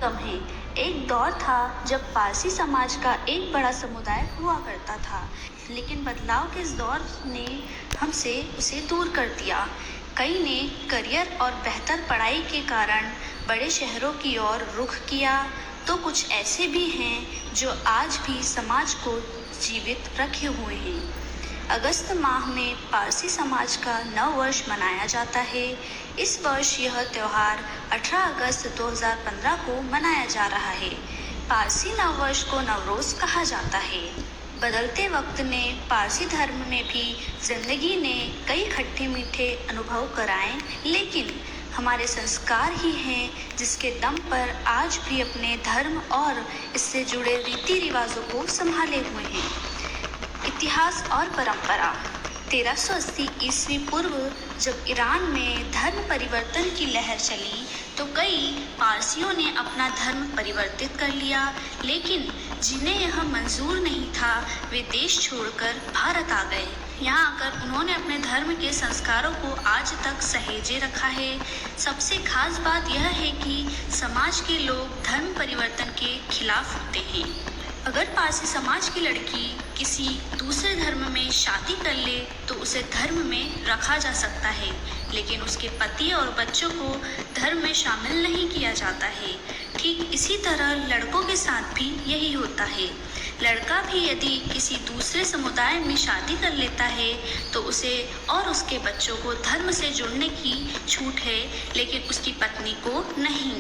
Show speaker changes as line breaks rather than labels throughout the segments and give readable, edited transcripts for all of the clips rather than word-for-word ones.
कम है। एक दौर था जब पारसी समाज का एक बड़ा समुदाय हुआ करता था, लेकिन बदलाव के इस दौर ने हमसे उसे दूर कर दिया। कई ने करियर और बेहतर पढ़ाई के कारण बड़े शहरों की ओर रुख किया, तो कुछ ऐसे भी हैं जो आज भी समाज को जीवित रखे हुए हैं। अगस्त माह में पारसी समाज का नव वर्ष मनाया जाता है। इस वर्ष यह त्यौहार 18 अगस्त 2015 को मनाया जा रहा है। पारसी नव वर्ष को नवरोज कहा जाता है। बदलते वक्त ने पारसी धर्म में भी जिंदगी ने कई खट्टे मीठे अनुभव कराए, लेकिन हमारे संस्कार ही हैं जिसके दम पर आज भी अपने धर्म और इससे जुड़े रीति रिवाजों को संभाले हुए हैं। इतिहास और परंपरा। 1380 ईस्वी पूर्व जब ईरान में धर्म परिवर्तन की लहर चली, तो कई पारसियों ने अपना धर्म परिवर्तित कर लिया, लेकिन जिन्हें यह मंजूर नहीं था वे देश छोड़कर भारत आ गए। यहाँ आकर उन्होंने अपने धर्म के संस्कारों को आज तक सहेजे रखा है। सबसे खास बात यह है कि समाज के लोग धर्म परिवर्तन के खिलाफ होते हैं। अगर पारसी समाज की लड़की किसी दूसरे धर्म में शादी कर ले तो उसे धर्म में रखा जा सकता है, लेकिन उसके पति और बच्चों को धर्म में शामिल नहीं किया जाता है। ठीक इसी तरह लड़कों के साथ भी यही होता है। लड़का भी यदि किसी दूसरे समुदाय में शादी कर लेता है तो उसे और उसके बच्चों को धर्म से जुड़ने की छूट है, लेकिन उसकी पत्नी को नहीं।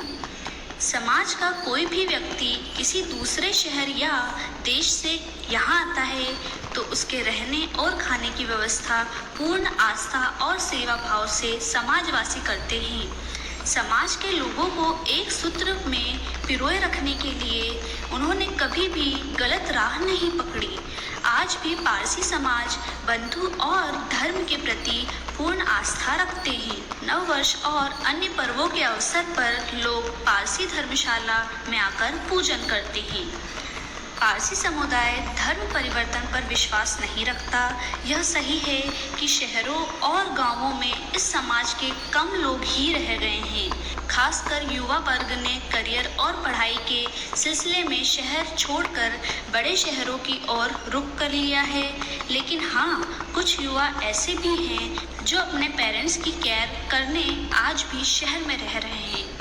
समाज का कोई भी व्यक्ति किसी दूसरे शहर या देश से यहाँ आता है तो उसके रहने और खाने की व्यवस्था पूर्ण आस्था और सेवा भाव से समाजवासी करते हैं। समाज के लोगों को एक सूत्र में पिरोए रखने के लिए उन्होंने कभी भी गलत राह नहीं पकड़ी। आज भी पारसी समाज बंधु और धर्म के प्रति पूर्ण आस्था रखते हैं। नव वर्ष और अन्य पर्वों के अवसर पर लोग पारसी धर्मशाला में आकर पूजन करते हैं। पारसी समुदाय धर्म परिवर्तन पर विश्वास नहीं रखता। यह सही है कि शहरों और गांवों में इस समाज के कम लोग ही रह गए हैं। खासकर युवा वर्ग ने करियर और पढ़ाई के सिलसिले में शहर छोड़कर बड़े शहरों की ओर रुख कर लिया है। लेकिन हाँ, कुछ युवा ऐसे भी हैं जो अपने पेरेंट्स की केयर करने आज भी शहर में रह रहे हैं।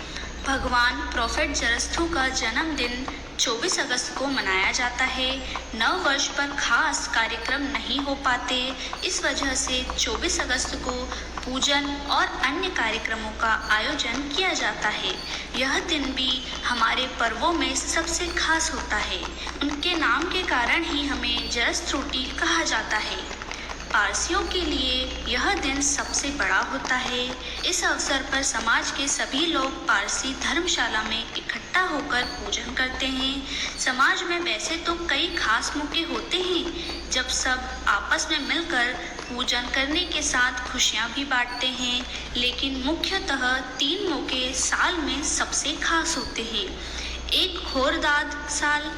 भगवान प्रोफेट जरस्थु का जन्मदिन 24 अगस्त को मनाया जाता है। नव वर्ष पर खास कार्यक्रम नहीं हो पाते, इस वजह से 24 अगस्त को पूजन और अन्य कार्यक्रमों का आयोजन किया जाता है। यह दिन भी हमारे पर्वों में सबसे खास होता है। उनके नाम के कारण ही हमें जरस्थ्रुटी कहा जाता है। पारसियों के लिए यह दिन सबसे बड़ा होता है। इस अवसर पर समाज के सभी लोग पारसी धर्मशाला में इकट्ठा होकर पूजन करते हैं। समाज में वैसे तो कई खास मौके होते हैं जब सब आपस में मिलकर पूजन करने के साथ खुशियां भी बांटते हैं, लेकिन मुख्यतः 3 मौके साल में सबसे खास होते हैं। एक खोरदाद साल,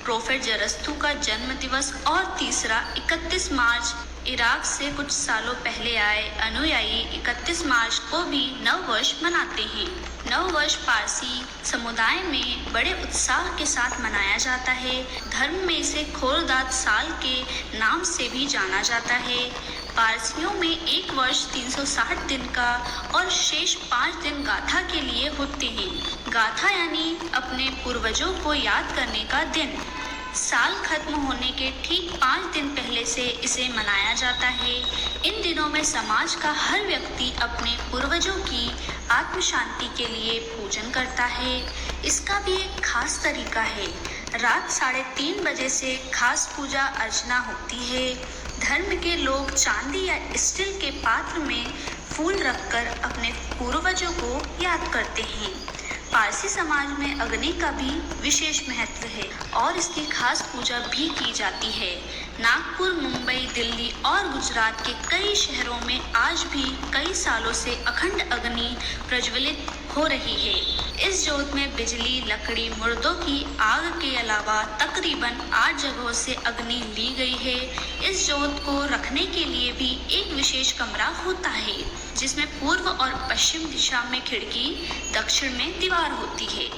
प्रोफेट जरस्थु का जन्म दिवस, और तीसरा 31 मार्च इराक से कुछ सालों पहले आए अनुयायी 31 मार्च को भी नव वर्ष मनाते हैं। नव वर्ष पारसी समुदाय में बड़े उत्साह के साथ मनाया जाता है। धर्म में इसे खोरदाद साल के नाम से भी जाना जाता है। पारसियों में एक वर्ष 360 दिन का और शेष 5 दिन गाथा के लिए होते हैं। गाथा यानी अपने पूर्वजों को याद करने का दिन। साल खत्म होने के ठीक 5 दिन पहले से इसे मनाया जाता है। इन दिनों में समाज का हर व्यक्ति अपने पूर्वजों की आत्म शांति के लिए पूजन करता है। इसका भी एक खास तरीका है। रात 3:30 बजे से खास पूजा अर्चना होती है। धर्म के लोग चांदी या स्टील के पात्र में फूल रखकर अपने पूर्वजों को याद करते हैं। पारसी समाज में अग्नि का भी विशेष महत्व है और इसकी खास पूजा भी की जाती है। नागपुर, मुंबई, दिल्ली और गुजरात के कई शहरों में आज भी कई सालों से अखंड अग्नि प्रज्वलित हो रही है। इस जोत में बिजली, लकड़ी, मुर्दों की आग के अलावा तकरीबन 8 जगहों से अग्नि ली गई है। इस जोत को रखने के लिए भी एक विशेष कमरा होता है, जिसमें पूर्व और पश्चिम दिशा में खिड़की, दक्षिण में दीवार होती है।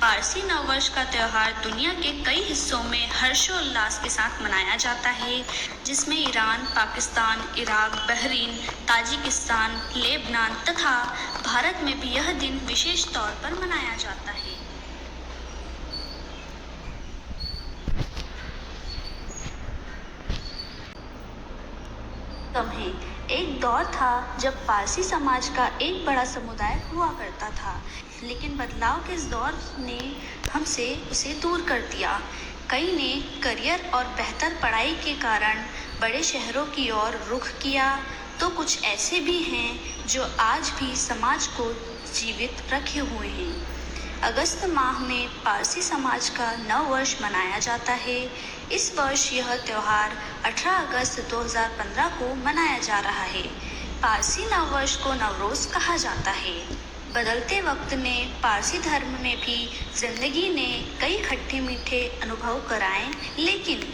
पारसी नववर्ष का त्यौहार दुनिया के कई हिस्सों में हर्षोल्लास के साथ मनाया जाता है, जिसमें Iran, Pakistan, Iraq, Bahrain, Tajikistan, Lebanon तथा भारत में भी यह दिन विशेष तौर पर मनाया जाता है। एक दौर था जब पारसी समाज का एक बड़ा समुदाय हुआ करता था, लेकिन बदलाव के इस दौर ने हमसे उसे दूर कर दिया। कई ने करियर और बेहतर पढ़ाई के कारण बड़े शहरों की ओर रुख किया, तो कुछ ऐसे भी हैं जो आज भी समाज को जीवित रखे हुए हैं। अगस्त माह में पारसी समाज का नव वर्ष मनाया जाता है। इस वर्ष यह त्यौहार 18 अगस्त 2015 को मनाया जा रहा है। पारसी नव वर्ष को नवरोज कहा जाता है। बदलते वक्त ने पारसी धर्म में भी जिंदगी ने कई खट्टे मीठे अनुभव कराए, लेकिन